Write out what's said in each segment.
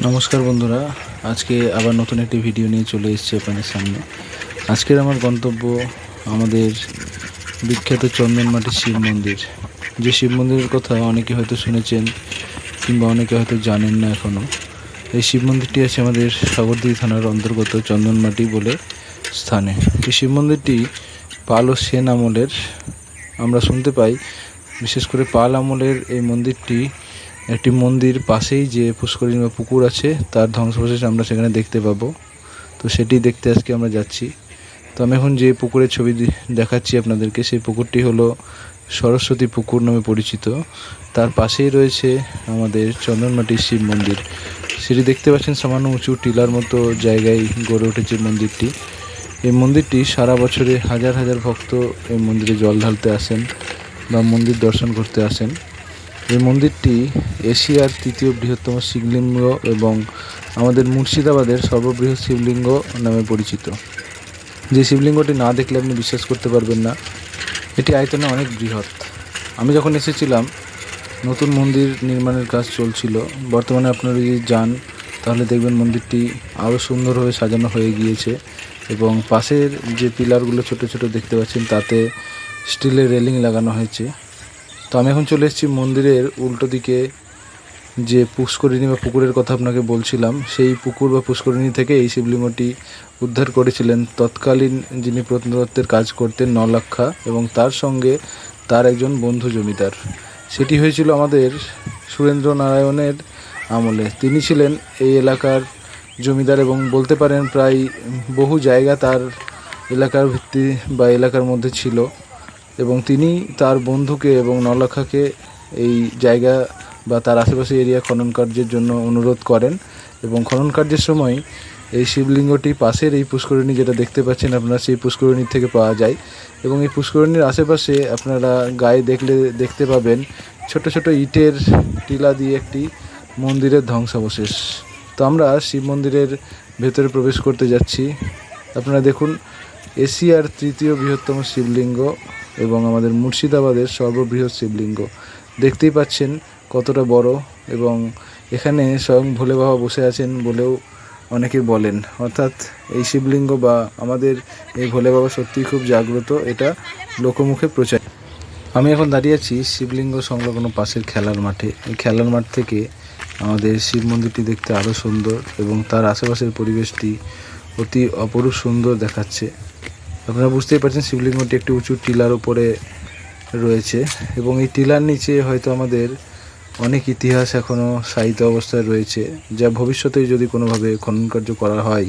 নমস্কার বন্ধুরা, আজকে আবার নতুন একটি ভিডিও নিয়ে চলে এসেছি আপনাদের সামনে। আজকের আমার গন্তব্য আমাদের বিখ্যাত চন্দনমাটির শিব মন্দির। যে শিব মন্দিরের কথা অনেকে হয়তো শুনেছেন কিংবা অনেকে হয়তো জানেন না এখনও। এই শিব মন্দিরটি আছে আমাদের সাগরদিঘি থানার অন্তর্গত চন্দনমাটি বলে স্থানে। এই শিব মন্দিরটি পাল ও সেন আমলের, আমরা শুনতে পাই বিশেষ করে পাল আমলের এই মন্দিরটি একটি মন্দির পাশেই যে পুষ্করিণী বা পুকুর আছে তার ধ্বংসাবশেষ আমরা সেখানে দেখতে পাবো। তো সেটি দেখতে আজকে আমরা যাচ্ছি। তো আমি এখন যে পুকুরের ছবি দেখাচ্ছি আপনাদেরকে, সেই পুকুরটি হলো সরস্বতী পুকুর নামে পরিচিত। তার পাশেই রয়েছে আমাদের চন্দনমাটির শিব মন্দির। সেটি দেখতে পাচ্ছেন সামান্য উঁচু টিলার মতো জায়গায় গড়ে উঠেছে মন্দিরটি। এই মন্দিরটি সারা বছরে হাজার হাজার ভক্ত এই মন্দিরে জল ঢালতে আসেন বা মন্দির দর্শন করতে আসেন। এই মন্দিরটি এশিয়ার তৃতীয় বৃহত্তম শিবলিঙ্গ এবং আমাদের মুর্শিদাবাদের সর্ববৃহৎ শিবলিঙ্গ নামে পরিচিত। যে শিবলিঙ্গটি না দেখলে আপনি বিশ্বাস করতে পারবেন না, এটি আয়তনে অনেক বৃহৎ। আমি যখন এসেছিলাম নতুন মন্দির নির্মাণের কাজ চলছিল। বর্তমানে আপনারা যদি যান তাহলে দেখবেন মন্দিরটি আরও সুন্দরভাবে সাজানো হয়ে গিয়েছে এবং পাশের যে পিলারগুলো ছোট ছোট দেখতে পাচ্ছেন তাতে স্টিলের রেলিং লাগানো হয়েছে। তো আমি এখন চলে এসেছি মন্দিরের উল্টো দিকে যে পুষ্করিণী বা পুকুরের কথা আপনাকে বলছিলাম, সেই পুকুর বা পুষ্করিণী থেকে এই শিবলিঙ্গটি উদ্ধার করেছিলেন তৎকালীন যিনি প্রত্নতত্ত্বের কাজ করতেন নলাক্ষা এবং তার সঙ্গে তার একজন বন্ধু জমিদার। সেটি হয়েছিল আমাদের সুরেন্দ্র নারায়ণের আমলে। তিনি ছিলেন এই এলাকার জমিদার এবং বলতে পারেন প্রায় বহু জায়গা তার এলাকার ভিত্তি বা এলাকার মধ্যে ছিল এবং তিনি তার বন্ধুকে এবং নলাখাকে এই জায়গা বা তার আশেপাশে এরিয়া খনন কার্যের জন্য অনুরোধ করেন এবং খনন কার্যের সময় এই শিবলিঙ্গটি পাশের এই পুষ্করিণী যেটা দেখতে পাচ্ছেন আপনারা, সেই পুষ্করিণীর থেকে পাওয়া যায় এবং এই পুষ্করিণীর আশেপাশে আপনারা গায়ে দেখতে পাবেন ছোট ছোট ইটের টিলা দিয়ে একটি মন্দিরের ধ্বংসাবশেষ। তো আমরা শিব মন্দিরের ভেতরে প্রবেশ করতে যাচ্ছি। আপনারা দেখুন, এশিয়ার তৃতীয় বৃহত্তম শিবলিঙ্গ এবং আমাদের মুর্শিদাবাদের সর্ববৃহৎ শিবলিঙ্গ। দেখতেই পাচ্ছেন কতটা বড় এবং এখানে স্বয়ং ভোলে বাবা বসে আছেন বলেও অনেকে বলেন। অর্থাৎ এই শিবলিঙ্গ বা আমাদের এই ভোলে বাবা সত্যিই খুব জাগ্রত, এটা লোকমুখে প্রচার। আমি এখন দাঁড়িয়ে আছি শিবলিঙ্গ সংলগ্ন পাশের খেলার মাঠে। এই খেলার মাঠ থেকে আমাদের শিব মন্দিরটি দেখতে আরও সুন্দর এবং তার আশেপাশের পরিবেশটি অতি অপরূপ সুন্দর দেখাচ্ছে। আপনারা বুঝতেই পারছেন শিবলিঙ্গটি একটি উঁচু টিলার উপরে রয়েছে এবং এই টিলার নিচে হয়তো আমাদের অনেক ইতিহাস এখনও সাহিত্য অবস্থায় রয়েছে, যা ভবিষ্যতে যদি কোনোভাবে খনন কার্য করা হয়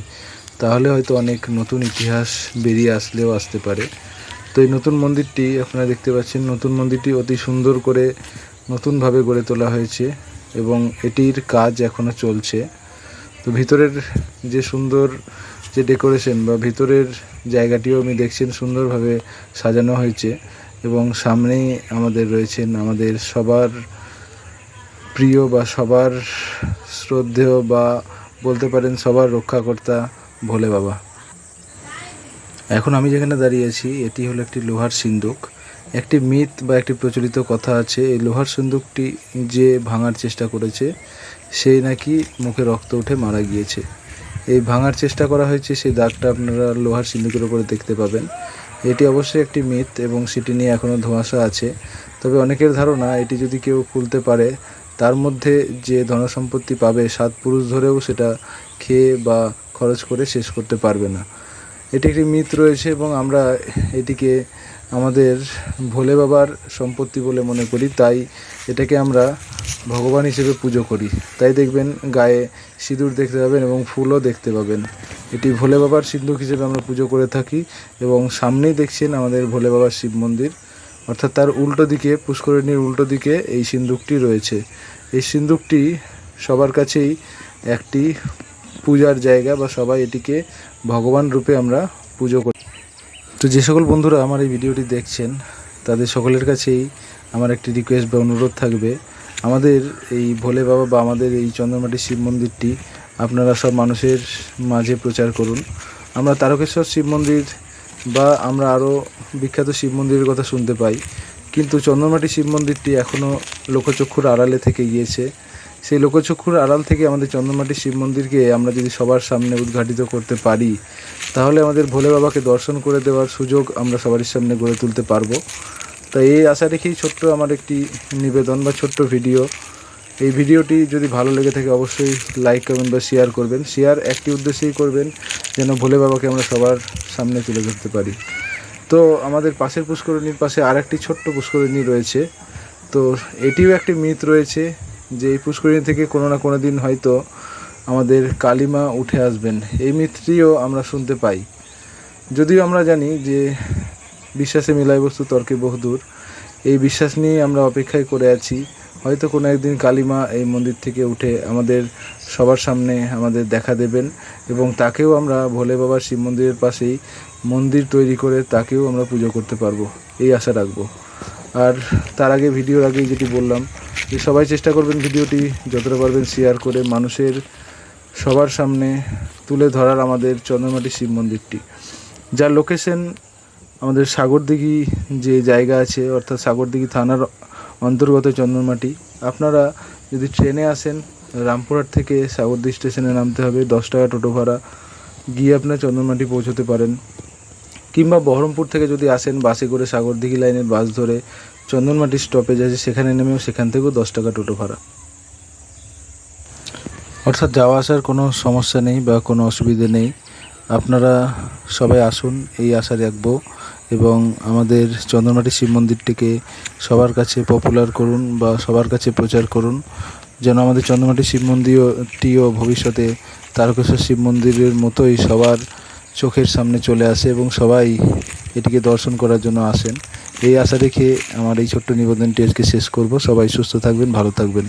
তাহলে হয়তো অনেক নতুন ইতিহাস বেরিয়ে আসলেও আসতে পারে। তো এই নতুন মন্দিরটি আপনারা দেখতে পাচ্ছেন, নতুন মন্দিরটি অতি সুন্দর করে নতুনভাবে গড়ে তোলা হয়েছে এবং এটির কাজ এখনও চলছে। তো ভিতরের যে সুন্দর যে ডেকোরেশন বা ভিতরের জায়গাটিও আমি দেখছেন সুন্দরভাবে সাজানো হয়েছে এবং সামনেই আমাদের রয়েছেন আমাদের সবার প্রিয় বা সবার শ্রদ্ধেয় বা বলতে পারেন সবার রক্ষাকর্তা ভোলে বাবা। এখন আমি যেখানে দাঁড়িয়ে আছি এটি হলো একটি লোহার সিন্দুক। একটি মিথ বা একটি প্রচলিত কথা আছে, এই লোহার সিন্দুকটি যে ভাঙার চেষ্টা করেছে সেই নাকি মুখে রক্ত উঠে মারা গিয়েছে। এই ভাঙার চেষ্টা করা হয়েছে, সেই দাগটা আপনারা লোহার সিন্দুকের উপরে দেখতে পাবেন। এটি অবশ্যই একটি মিথ এবং সেটি নিয়ে এখনও ধোঁয়াশা আছে। তবে অনেকের ধারণা এটি যদি কেউ খুলতে পারে তার মধ্যে যে ধনসম্পত্তি পাবে 7 পুরুষ ধরেও সেটা খেয়ে বা খরচ করে শেষ করতে পারবে না। এটি একটি মিথ রয়েছে এবং আমরা এটিকে আমাদের ভোলে বাবার সম্পত্তি বলে মনে করি, তাই এটাকে আমরা ভগবান হিসেবে পুজো করি। তাই দেখবেন গায়ে সিঁদুর দেখতে পাবেন এবং ফুলও দেখতে পাবেন। এটি ভোলে বাবার সিন্দুক হিসেবে আমরা পুজো করে থাকি এবং সামনেই দেখছেন আমাদের ভোলে বাবার শিব মন্দির, অর্থাৎ তার উল্টো দিকে পুষ্করিণীর উল্টো দিকে এই সিন্দুকটি রয়েছে। এই সিন্দুকটি সবার কাছেই একটি পূজার জায়গা বা সবাই এটিকে ভগবান রূপে আমরা পুজো করি। তো যে সকল বন্ধুরা আমার এই ভিডিওটি দেখছেন তাদের সকলের কাছেই আমার একটি রিকোয়েস্ট বা অনুরোধ থাকবে, আমাদের এই ভোলে বাবা বা আমাদের এই চন্দনমাটির শিব মন্দিরটি আপনারা সব মানুষের মাঝে প্রচার করুন। আমরা তারকেশ্বর শিব মন্দির বা আমরা আরও বিখ্যাত শিব মন্দিরের কথা শুনতে পাই, কিন্তু চন্দনমাটির শিব মন্দিরটি এখনও লোকচক্ষুর আড়ালে থেকে গিয়েছে সেই লোকচক্ষুর আড়াল থেকে আমাদের চন্দনমাটির শিব মন্দিরকে আমরা যদি সবার সামনে উদ্ঘাটিত করতে পারি, তাহলে আমাদের ভোলে বাবাকে দর্শন করে দেওয়ার সুযোগ আমরা সবারই সামনে গড়ে তুলতে পারবো। তাই এই আশা রেখেই ছোট্ট আমার একটি নিবেদন বা ছোট্ট ভিডিও। এই ভিডিওটি যদি ভালো লেগে থাকে অবশ্যই লাইক, কমেন্ট বা শেয়ার করবেন। শেয়ার একটি উদ্দেশ্যেই করবেন, যেন ভোলে বাবাকে আমরা সবার সামনে তুলে ধরতে পারি। তো আমাদের পাশের পুষ্করিণীর পাশে আর একটি ছোট্ট পুষ্করিণী রয়েছে। তো এটিও একটি মিথ রয়েছে যে এই পুষ্করিণী থেকে কোনো না কোনো দিন হয়তো আমাদের কালীমা উঠে আসবেন। এই মিথটিও আমরা শুনতে পাই, যদিও আমরা জানি যে বিশ্বাসে মিলাই বস্তু তর্কে বহুদূর। এই বিশ্বাস নিয়ে আমরা অপেক্ষায় করে আছি, হয়তো কোনো একদিন কালীমা এই মন্দির থেকে উঠে আমাদের সবার সামনে আমাদের দেখা দেবেন, এবং তাকেও আমরা ভোলে বাবার শিব মন্দিরের পাশেই মন্দির তৈরি করে তাকেও আমরা পুজো করতে পারবো, এই আশা রাখবো। আর তার আগে, ভিডিওর আগেই যেটি বললাম, যে সবাই চেষ্টা করবেন ভিডিওটি যতটা পারবেন শেয়ার করে মানুষের সবার সামনে তুলে ধরার আমাদের চন্দনমাটির শিব মন্দিরটি, যার লোকেশন আমাদের সাগরদিঘি যে জায়গা আছে, অর্থাৎ সাগরদিঘি থানার অন্তর্গত চন্দনমাটি। আপনারা যদি ট্রেনে আসেন, রামপুরহাট থেকে সাগরদিঘি স্টেশনে নামতে হবে, 10 টাকা টোটো ভাড়া, গিয়ে আপনার চন্দনমাটি পৌঁছতে পারেন। কিংবা বহরমপুর থেকে যদি আসেন, বাসে করে সাগরদিঘি লাইনের বাস ধরে চন্দনমাটি স্টপেজ আছে, সেখানে নেমেও সেখান থেকেও 10 টাকা টোটো ভাড়া। অর্থাৎ যাওয়া আসার কোনো সমস্যা নেই বা কোনো অসুবিধে নেই। আপনারা সবাই আসুন, এই আশা রাখবো, এবং আমাদের চন্দনমাটি শিব মন্দিরটিকে সবার কাছে পপুলার করুন বা সবার কাছে প্রচার করুন, যেন আমাদের চন্দনমাটি শিব মন্দিরটিও ভবিষ্যতে তারকেশ্বর শিব মন্দিরের মতোই সবার চোখের সামনে চলে আসে এবং সবাই এটিকে দর্শন করার জন্য আসেন। এই আশা রেখে আমার এই ছোট্ট নিবেদনটি আজকে শেষ করব। সবাই সুস্থ থাকবেন, ভালো থাকবেন।